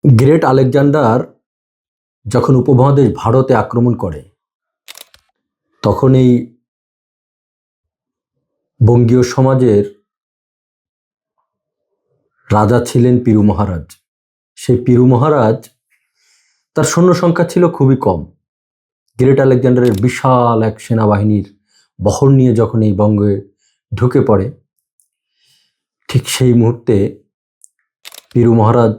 Great Alexander যখন উপমহাদেশ ভারতে আক্রমণ করে তখন এই বঙ্গীয় সমাজের রাজা ছিলেন পিরু মহারাজ। সেই পিরু মহারাজ তার সৈন্য সংখ্যা ছিল খুবই কম। গ্রেট আলেকজান্ডারের বিশাল এক সেনাবাহিনীর বহর নিয়ে যখন এই বঙ্গে ঢুকে পড়ে, ঠিক সেই মুহূর্তে পিরু মহারাজ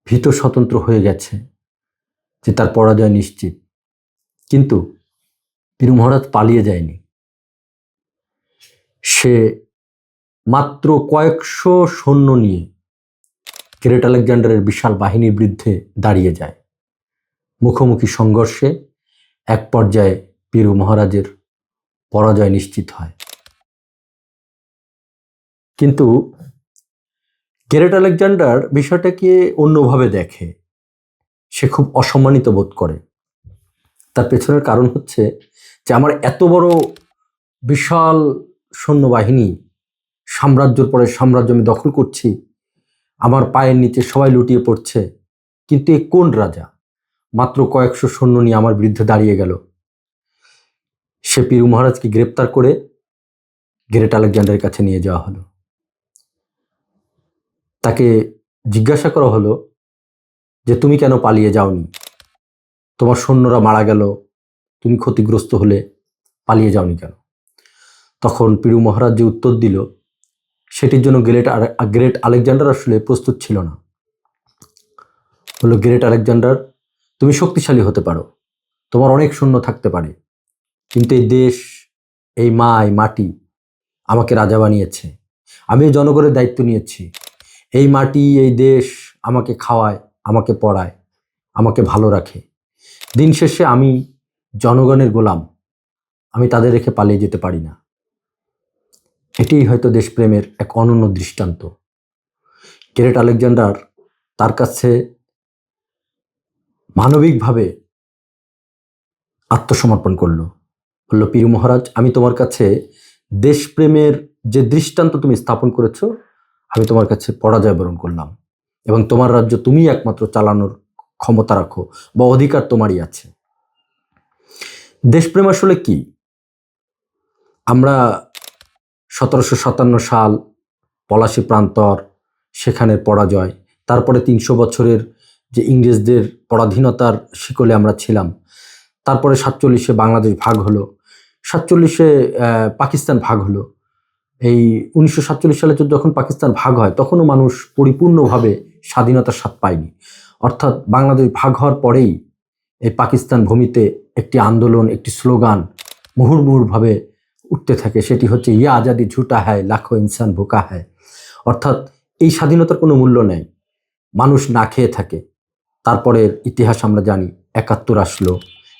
ভীত স্বতন্ত্র হয়ে গেছে যে তার পরাজয় নিশ্চিত। কিন্তু পিরু মহারাজ পালিয়ে যায়নি। সে মাত্র কয়েকশো সৈন্য নিয়ে গ্রেট আলেকজান্ডারের বিশাল বাহিনীর বিরুদ্ধে দাঁড়িয়ে যায়। মুখোমুখি সংঘর্ষে এক পর্যায়ে পিরু মহারাজের পরাজয় নিশ্চিত হয়। কিন্তু গ্রেট আলেকজান্ডার বিষয়টাকে অন্যভাবে দেখে। সে খুব অসম্মানিত বোধ করে। তার পেছনের কারণ হচ্ছে যে আমার এত বড় বিশাল সৈন্যবাহিনী, সাম্রাজ্যের পরে সাম্রাজ্য আমি দখল করছি, আমার পায়ের নিচে সবাই লুটিয়ে পড়ছে, কিন্তু এ কোন রাজা মাত্র কয়েকশো সৈন্য নিয়ে আমার বিরুদ্ধে দাঁড়িয়ে গেল। সে পিরু মহারাজকে গ্রেপ্তার করে গ্রেট আলেকজান্ডারের কাছে নিয়ে যাওয়া হলো। তাকে জিজ্ঞাসা করা হলো যে তুমি কেন পালিয়ে যাওনি, তোমার সৈন্যরা মারা গেল, তুমি ক্ষতিগ্রস্ত হলে, পালিয়ে যাওনি কেন? তখন পিরু মহারাজ যে উত্তর দিল সেটির জন্য গ্রেট আলেকজান্ডার আসলে প্রস্তুত ছিল না। হলো, গ্রেট আলেকজান্ডার, তুমি শক্তিশালী হতে পারো, তোমার অনেক সৈন্য থাকতে পারে, কিন্তু এই দেশ, এই মাটি আমাকে রাজা বানিয়েছে। আমি জনগণের দায়িত্ব নিয়েছি। এই মাটি, এই দেশ আমাকে খাওয়ায়, আমাকে পড়ায়, আমাকে ভালো রাখে। দিন শেষে আমি জনগণের গোলাম, আমি তাদের রেখে পালিয়ে যেতে পারি না। এটিই হয়তো দেশপ্রেমের এক অনন্য দৃষ্টান্ত। গ্রেট আলেকজান্ডার তার কাছে মানবিকভাবে আত্মসমর্পণ করলো। বলল, পিরু মহারাজ, আমি তোমার কাছে দেশপ্রেমের যে দৃষ্টান্ত তুমি স্থাপন করেছো, আমি তোমার কাছে পরাজয় বরণ করলাম, এবং তোমার রাজ্য তুমি একমাত্র চালানোর ক্ষমতা রাখো বা অধিকার তোমারই আছে। দেশপ্রেম আসলে কি? আমরা 1757 সাল পলাশী প্রান্তর, সেখানের পরাজয়, তারপরে 300 বছরের যে ইংরেজদের পরাধীনতার শিকলে আমরা ছিলাম, তারপরে 47-এ বাংলাদেশ ভাগ হলো, 47-এ পাকিস্তান ভাগ হলো। এই 1947 সালে যখন পাকিস্তান ভাগ হয় তখনও মানুষ পরিপূর্ণভাবে স্বাধীনতার স্বাদ পায়নি। অর্থাৎ বাংলাদেশ ভাগ হওয়ার পরেই এই পাকিস্তান ভূমিতে একটি আন্দোলন, একটি স্লোগান মুহুর্মুহুর্ভাবে উঠতে থাকে, সেটি হচ্ছে ইয়া আজাদি ঝুটা হ্যায়, লাখো ইনসান ভুকা হ্যায়। অর্থাৎ এই স্বাধীনতার কোনো মূল্য নেই, মানুষ না খেয়ে থাকে। তারপরের ইতিহাস আমরা জানি, 71 আসলো,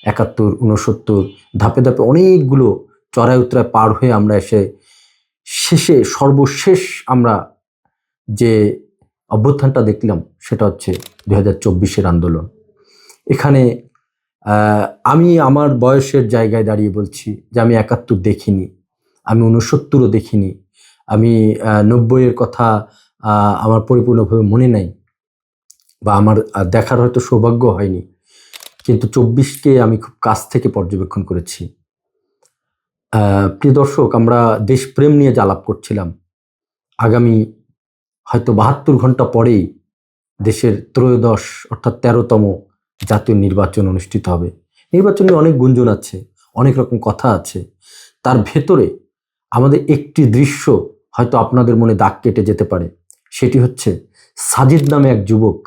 71, 69, ধাপে ধাপে অনেকগুলো চড়াই উতরায় পার হয়ে আমরা এসে সর্বশেষ আমরা যে অভ্যুত্থানটা দেখলাম সেটা হচ্ছে 2024-এর আন্দোলন। এখানে আমি আমার বয়সের জায়গায় দাঁড়িয়ে বলছি যে আমি 71 দেখিনি, আমি 69ও দেখিনি, আমি 90-এর কথা আমার পরিপূর্ণভাবে মনে নাই, বা আমার দেখার হয়তো সৌভাগ্য হয়নি, কিন্তু 24কে আমি খুব কাছ থেকে পর্যবেক্ষণ করেছি। প্রিয় দর্শক, আমরা দেশপ্রেম নিয়ে যে আলাপ করছিলাম, আগামী হয়তো 72 ঘন্টা পরেই দেশের ত্রয়োদশ অর্থাৎ 13তম জাতীয় নির্বাচন অনুষ্ঠিত হবে। নির্বাচনে অনেক গুঞ্জন আছে, অনেক রকম কথা আছে। তার ভেতরে আমাদের একটি দৃশ্য হয়তো আপনাদের মনে দাগ কেটে যেতে পারে। সেটি হচ্ছে সাজিদ নামে এক যুবক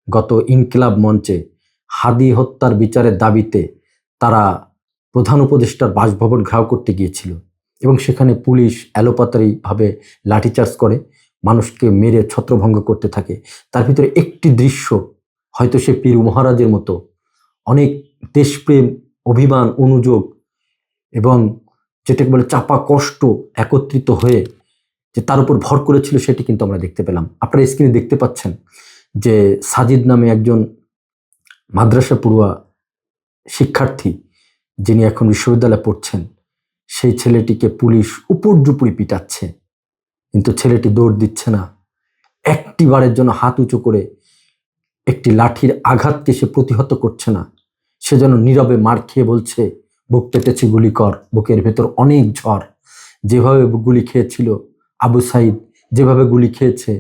গত ইনকিলাব মঞ্চে হাদি হত্যার বিচারের দাবিতে তারা প্রধান উপদেষ্টার বাসভবন ঘেরাও করতে গিয়েছিল, এবং সেখানে পুলিশ এলোপাতারিভাবে লাঠিচার্জ করে, মানুষকে মেরে ছত্রভঙ্গ করতে থাকে। তার ভিতরে একটি দৃশ্য হয়তো সে পিরু মহারাজের মতো অনেক দেশপ্রেম, অভিমান, অনুযোগ এবং যেটাকে বলে চাপা কষ্ট একত্রিত হয়ে যে তার উপর ভর করেছিল, সেটি কিন্তু আমরা দেখতে পেলাম। আপনারা স্ক্রিনে দেখতে পাচ্ছেন যে সাজিদ নামে একজন মাদ্রাসা পড়ুয়া শিক্ষার্থী, যিনি এখন বিশ্ববিদ্যালয়ে পড়ছেন, সেই ছেলেটিকে পুলিশ উপর্যুপুরি পিটাচ্ছে, কিন্তু ছেলেটি দৌড় দিচ্ছে না, একটি বারের জন্য হাত উঁচু করে একটি লাঠির আঘাতকে সে প্রতিহত করছে না, সে যেন নীরবে মার খেয়ে বলছে, বুক পেতেছে গুলি কর, বুকের ভেতর অনেক ঝড়। যেভাবে গুলি খেয়েছিল আবু সাইদ, যেভাবে গুলি খেয়েছে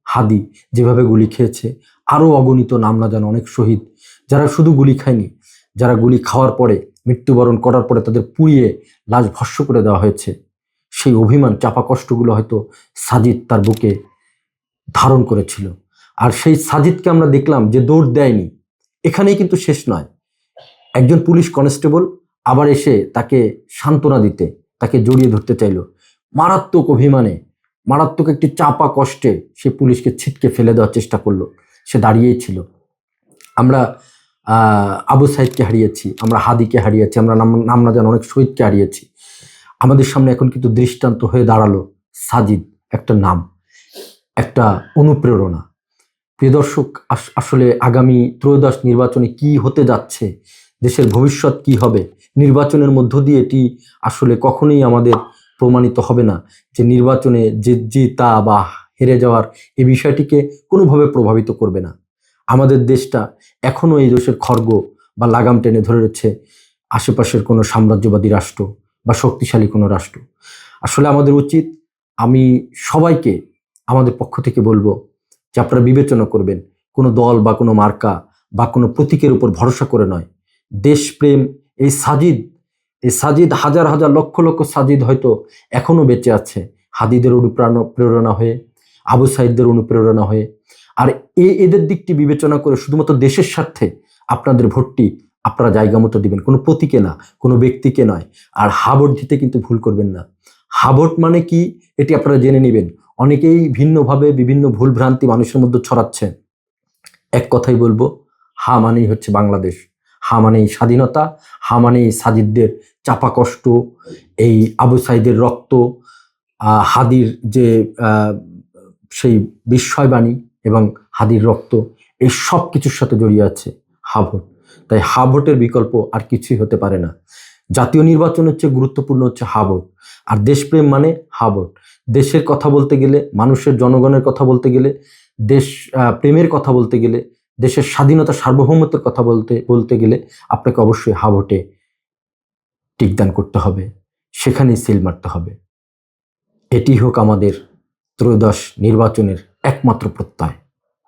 হাদি, যেভাবে গুলি খেয়েছে আরও অগণিত নাম না জানা অনেক শহীদ, যারা শুধু গুলি খায়নি, যারা গুলি খাওয়ার পরে, মৃত্যুবরণ করার পরে তাদের পুড়িয়ে লাশ ভস্ম করে দেওয়া হয়েছে, সেই অভিমান চাপা কষ্টগুলো হয়তো সাজিদ তার বুকে ধারণ করেছিল। আর সেই সাজিদকে আমরা দেখলাম যে দৌড় দেয়নি। এখানেই কিন্তু শেষ নয়, একজন পুলিশ কনস্টেবল আবার এসে তাকে সান্ত্বনা দিতে, তাকে জড়িয়ে ধরতে চাইল। মারাত্মক অভিমানে, মারাত্মক একটি চাপা কষ্টে সে পুলিশকে ছিটকে ফেলে দেওয়ার চেষ্টা করলো। সে দাঁড়িয়েই ছিল। আমরা আবু সাইদকে হারিয়েছি, আমরা হাদিকে হারিয়েছি, আমরা নাম না জানা অনেক শহীদকে হারিয়েছি। আমাদের সামনে এখন কিন্তু দৃষ্টান্ত হয়ে দাঁড়ালো সাজিদ, একটা নাম, একটা অনুপ্রেরণা। প্রিয় দর্শক, আসলে আগামী ত্রয়োদশ নির্বাচনে কি হতে যাচ্ছে, দেশের ভবিষ্যৎ কি হবে, নির্বাচনের মধ্য দিয়ে এটি আসলে কখনোই আমাদের প্রমাণিত হবে না যে নির্বাচনে জেতা বা হেরে যাওয়ার এই বিষয়টিকে কোনোভাবে প্রভাবিত করবে না। আমাদের দেশটা এখনও এই দেশের খড়গ বা লাগাম টেনে ধরে রয়েছে আশেপাশের কোনো সাম্রাজ্যবাদী রাষ্ট্র বা শক্তিশালী কোনো রাষ্ট্র। আসলে আমাদের উচিত, আমি সবাইকে আমাদের পক্ষ থেকে বলবো যে আপনারা বিবেচনা করবেন, কোনো দল বা কোনো মার্কা বা কোনো প্রতীকের উপর ভরসা করে নয়। দেশপ্রেম, এই সাজিদ হাজার হাজার লক্ষ লক্ষ সাজিদ হয়তো এখনো বেঁচে আছে হাদিদের অনুপ্রেরণা হয়ে, আবু সাইদদের অনুপ্রেরণা হয়ে। আর এদের দিকটি বিবেচনা করে শুধুমাত্র দেশের স্বার্থে আপনাদের ভোটটি আপনারা জায়গা মতো দিবেন, কোনো প্রতীকে না, কোনো ব্যক্তিকে নয়। আর হাভোট দিতে কিন্তু ভুল করবেন না। হাভোট মানে কি এটি আপনারা জেনে নেবেন। অনেকেই ভিন্নভাবে বিভিন্ন ভুল ভ্রান্তি মানুষের মধ্যে ছড়াচ্ছে। এক কথাই বলবো, হা মানেই হচ্ছে বাংলাদেশ, হা মানেই স্বাধীনতা, হা মানেই সাজিদদের চাপা কষ্ট, এই আবু সাইদের রক্ত, হাদির যে সেই বিস্ময়বাণী এবং হাদির রক্ত, এই সব কিছুর সাথে জড়িয়ে আছে হা ভোট। তাই হা ভোটের বিকল্প আর কিছুই হতে পারে না। জাতীয় নির্বাচন হচ্ছে গুরুত্বপূর্ণ, হচ্ছে হা ভোট। আর দেশপ্রেম মানে হা ভোট। দেশের কথা বলতে গেলে, মানুষের জনগণের কথা বলতে গেলে, দেশ প্রেমের কথা বলতে গেলে, দেশের স্বাধীনতা সার্বভৌমত্বের কথা বলতে গেলে আপনাকে অবশ্যই হা ভোটে টিকদান করতে হবে, সেখানেই সিল মারতে হবে। এটি হোক আমাদের ত্রয়োদশ নির্বাচনের একমাত্র প্রত্যয়।